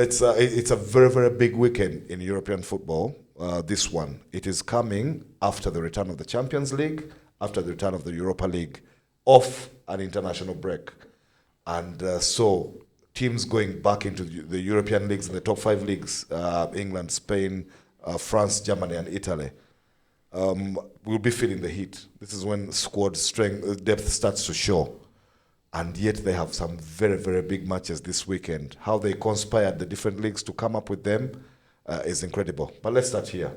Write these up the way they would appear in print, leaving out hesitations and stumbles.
It's a very, very big weekend in European football. This one. It is coming after the return of the Champions League, after the return of the Europa League, off an international break. And so teams going back into the European leagues, the top five leagues, England, Spain, France, Germany, and Italy, will be feeling the heat. This is when squad strength, depth starts to show. And yet they have some very, very big matches this weekend. How they conspired the different leagues to come up with them is incredible. But let's start here.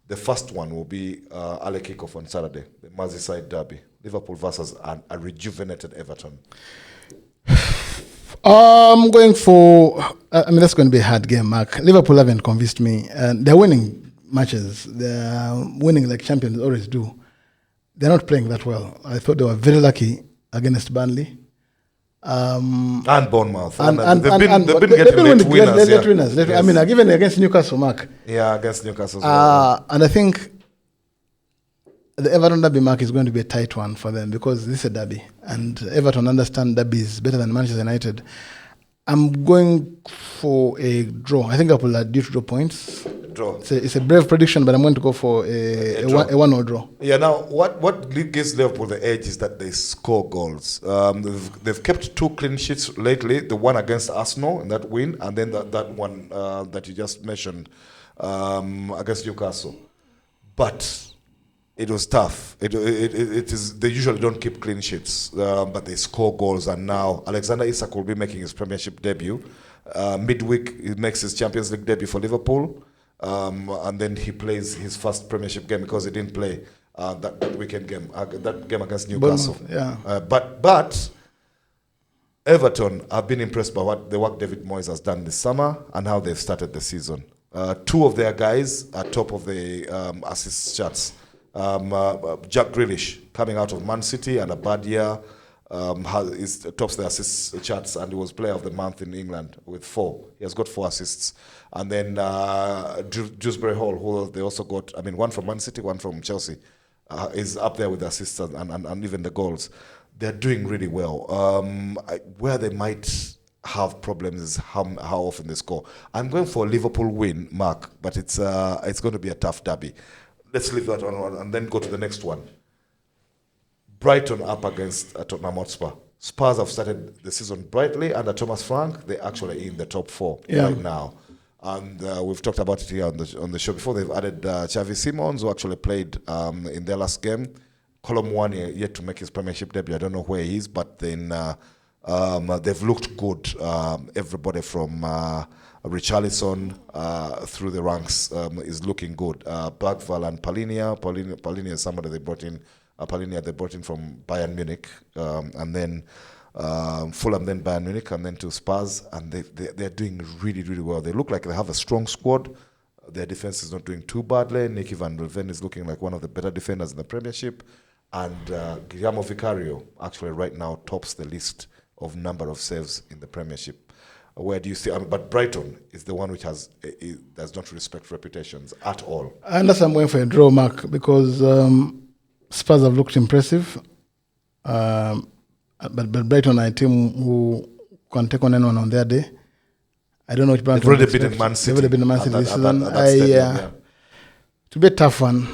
The first one will be early kickoff on Saturday, the Merseyside derby. Liverpool versus a rejuvenated Everton. I'm going for, that's going to be a hard game, Mark. Liverpool haven't convinced me. They're winning matches. They're winning like champions always do. They're not playing that well. I thought they were very lucky against Burnley. And Bournemouth. They've been getting late winners. Yes. I mean, given against Newcastle, Mark. Yeah, against Newcastle as well. And I think the Everton derby, Mark, is going to be a tight one for them because this is a derby. And Everton understand derbies better than Manchester United. I'm going for a draw. I think Liverpool are due to draw points. Draw. It's a brave prediction, but I'm going to go for a 1-0 draw. Yeah, now, what gives Liverpool the edge is that they score goals. They've kept 2 clean sheets lately, the one against Arsenal in that win, and then that one that you just mentioned against Newcastle. But it was tough. It is. They usually don't keep clean sheets, but they score goals. And now Alexander Isak will be making his Premiership debut. Midweek, he makes his Champions League debut for Liverpool. And then he plays his first Premiership game because he didn't play that weekend game, that game against Newcastle. But Everton have been impressed by the work David Moyes has done this summer and how they've started the season. 2 of their guys are top of the assist charts. Jack Grealish coming out of Man City and a bad year tops the assist charts, and he was player of the month in England with 4. He has got 4 assists. And then Dewsbury Hall, who they also got, one from Man City, one from Chelsea, is up there with the assists and even the goals. They're doing really well. Where they might have problems is how often they score. I'm going for a Liverpool win, Mark, but it's going to be a tough derby. Let's leave that one and then go to the next one. Brighton up against Tottenham Hotspur. Spurs have started the season brightly under Thomas Frank. They're actually in the top 4 right now. And we've talked about it here on the show before. They've added Xavi Simons, who actually played in their last game. Colm Muani yet to make his Premiership debut. I don't know where he is, but then they've looked good. Everybody from Richarlison through the ranks is looking good. Bergvall and Palhinha is somebody they brought in. Palhinha they brought in from Bayern Munich, and then Fulham, then Bayern Munich, and then to Spurs, and they're doing really, really well. They look like they have a strong squad. Their defense is not doing too badly. Nicky van der Ven is looking like one of the better defenders in the Premiership, and Guillermo Vicario actually right now tops the list of number of saves in the Premiership. Where do you see? But Brighton is the one which does not respect reputations at all. And that's I'm going for a draw, Mark, because Spurs have looked impressive. But Brighton are a team who can take on anyone on their day. I don't know which brand. They've already been in Man City. They've already been in Man City this season. To be a tough one,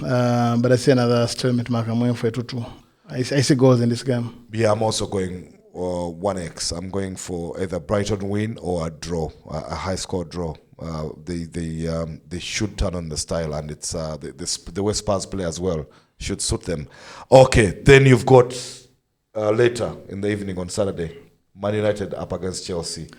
but I see another stalemate, Mark. I'm going for a 2-2. I see goals in this game. Yeah, I'm also going 1x. I'm going for either Brighton win or a draw, a high score draw. They should turn on the style, and it's the way Spurs play as well should suit them. Okay, then you've got later in the evening on Saturday, Man United up against Chelsea.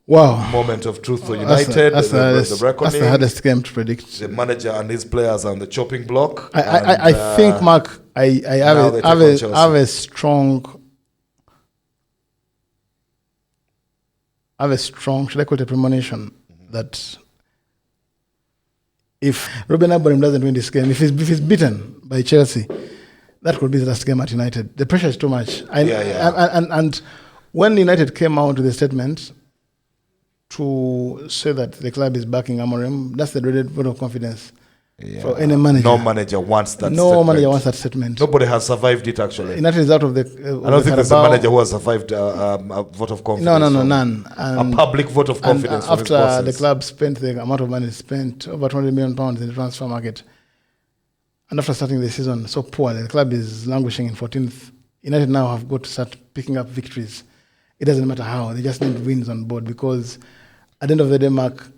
Wow. Moment of truth for United. That's the hardest game to predict. The manager and his players are on the chopping block. I think, Mark, I have a strong, should I call it a premonition, that if Ruben Amorim doesn't win this game, if he's beaten by Chelsea, that could be the last game at United. The pressure is too much. And when United came out with a statement to say that the club is backing Amorim, that's the dreaded vote of confidence. for any manager. No manager wants that No statement. manager wants that statement. Nobody has survived it, actually. United is out of the. I don't think there's a manager who has survived a vote of confidence. No, from- none. A public vote of confidence from his after bosses. the club spent the amount of money spent, over 20 million pounds in the transfer market, and after starting the season so poorly, the club is languishing in 14th. United now have got to start picking up victories. It doesn't matter how, they just need wins on board, because at the end of the day, Mark,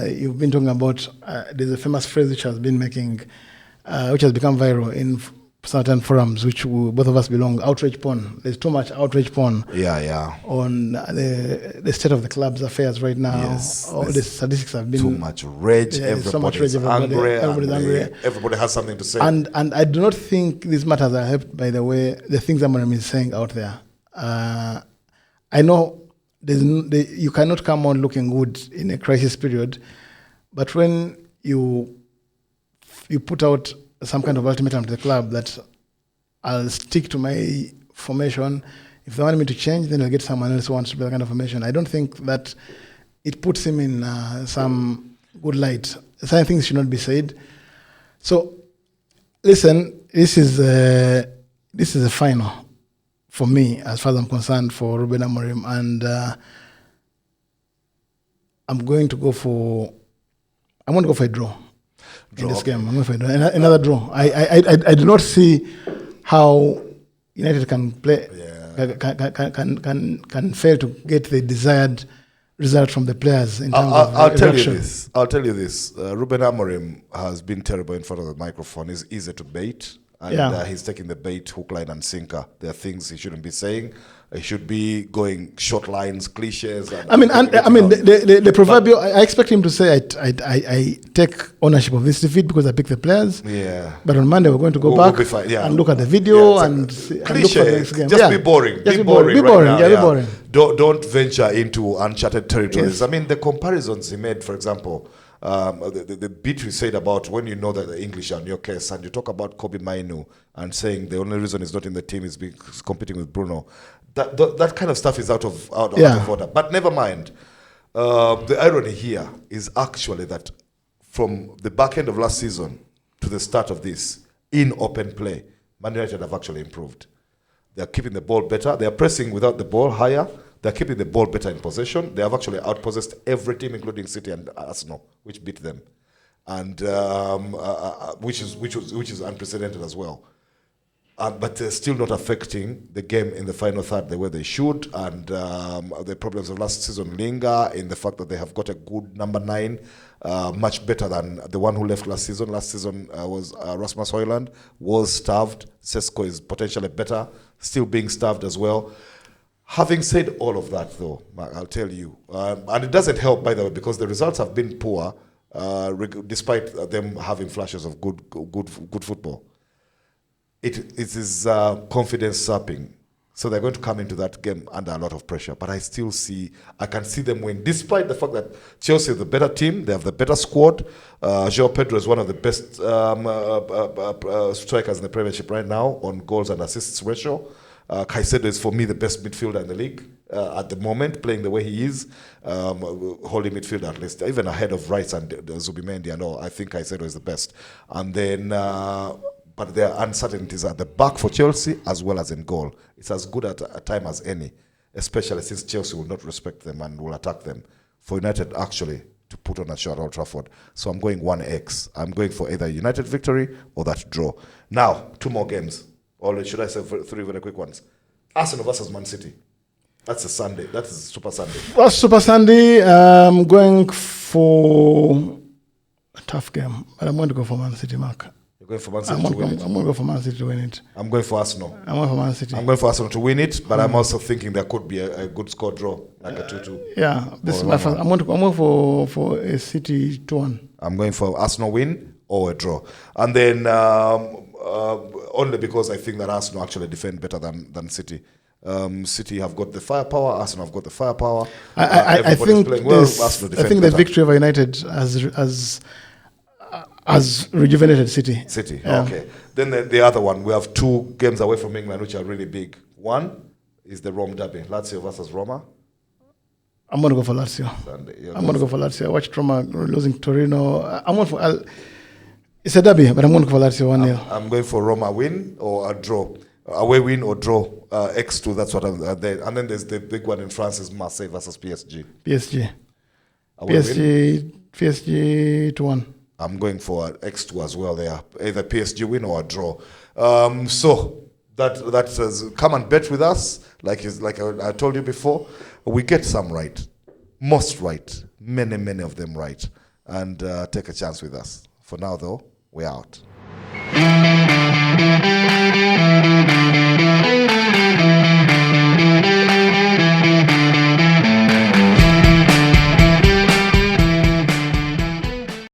you've been talking about, there's a famous phrase which has been making, which has become viral in certain forums, which both of us belong, outrage porn. There's too much outrage porn Yeah. on the state of the club's affairs right now. Yes, All the statistics have been Too much rage. Yeah, so much Everybody's rage, angry. everybody's and angry. Everybody has something to say. And I do not think these matters are helped by the way the things Amorim is saying out there. I know you cannot come on looking good in a crisis period, but when you put out some kind of ultimatum to the club that I'll stick to my formation. If they want me to change, then I'll get someone else who wants to be that kind of formation. I don't think that it puts him in some good light. Certain things should not be said. So, listen, this is a final for me, as far as I'm concerned, for Ruben Amorim, and I'm going to go for a draw. In this game. I'm going for another draw. I do not see how United can play, can fail to get the desired result from the players in terms of I'll tell reaction. you this. Ruben Amorim has been terrible in front of the microphone. He's easy to bait. And he's taking the bait, hook, line, and sinker. There are things he shouldn't be saying. He should be going short lines, cliches. The proverbial. I expect him to say, "I take ownership of this defeat because I picked the players." Yeah. But on Monday we're going to go We'll back be fine, yeah. and look at the video Yeah, and exactly. and look for the next Cliche. game. Just be boring. Just Be boring. Be right boring. now, Be boring. Don't venture into uncharted territories. Yes. I mean, the comparisons he made, for example, the bit we said about when you know that the English are in your case, and you talk about Kobe Mainu and saying the only reason he's not in the team is because competing with Bruno. That kind of stuff is out of order. But never mind. The irony here is actually that from the back end of last season to the start of this, in open play, Man United have actually improved. They are keeping the ball better. They are pressing without the ball higher. They are keeping the ball better in possession. They have actually outpossessed every team, including City and Arsenal, which beat them, and which is unprecedented as well. But they're still not affecting the game in the final third the way they should. And the problems of last season linger in the fact that they have got a good number 9, much better than the one who left last season. Last season was Rasmus Højlund, was starved. Sesko is potentially better, still being starved as well. Having said all of that, though, Mark, I'll tell you, and it doesn't help, by the way, because the results have been poor, despite them having flashes of good football. It is confidence sapping. So they're going to come into that game under a lot of pressure. But I can see them win, despite the fact that Chelsea is the better team. They have the better squad. João Pedro is one of the best strikers in the Premiership right now on goals and assists ratio. Caicedo is, for me, the best midfielder in the league at the moment, playing the way he is. Holding midfielder at least, even ahead of Rice and Zubimendi and all. I think Caicedo is the best. And then... but there are uncertainties at the back for Chelsea as well as in goal. It's as good at a time as any, especially since Chelsea will not respect them and will attack them. For United actually to put on a show at Old Trafford. So I'm going 1x. I'm going for either United victory or that draw. Now, 2 more games. Or should I say 3 very quick ones? Arsenal versus Man City. That's a Sunday. That is Super Sunday. Well, Super Sunday, I'm going for a tough game. But I'm going to go for Man City, Mark. Going for Man City to win it. I'm going to go for Man City to win it. I'm going for Arsenal. I'm going for Man City. I'm going for Arsenal to win it, but I'm also thinking there could be a good score draw, like a 2-2. Yeah, this is my first. I'm going for a City 2-1. I'm going for Arsenal win or a draw, and then only because I think that Arsenal actually defend better than City. City have got the firepower. Arsenal have got the firepower. I think the victory of United has rejuvenated City. Yeah. Okay. Then the other one, we have 2 games away from England which are really big. One is the Rome derby, Lazio versus Roma. I'm going to go for Lazio. I'm going to go for Lazio. I watched Roma losing Torino. It's a derby, but I'm going to call Lazio 1-0. I'm going for Roma win or a draw. Away win or draw. X2, that's what I'm there. And then there's the big one in France is Marseille versus PSG. PSG. Away win. PSG 2-1. I'm going for an X2 as well there. Either PSG win or a draw. So that says, come and bet with us. Like I told you before, we get some right. Most right. Many of them right. And take a chance with us. For now, though, we're out.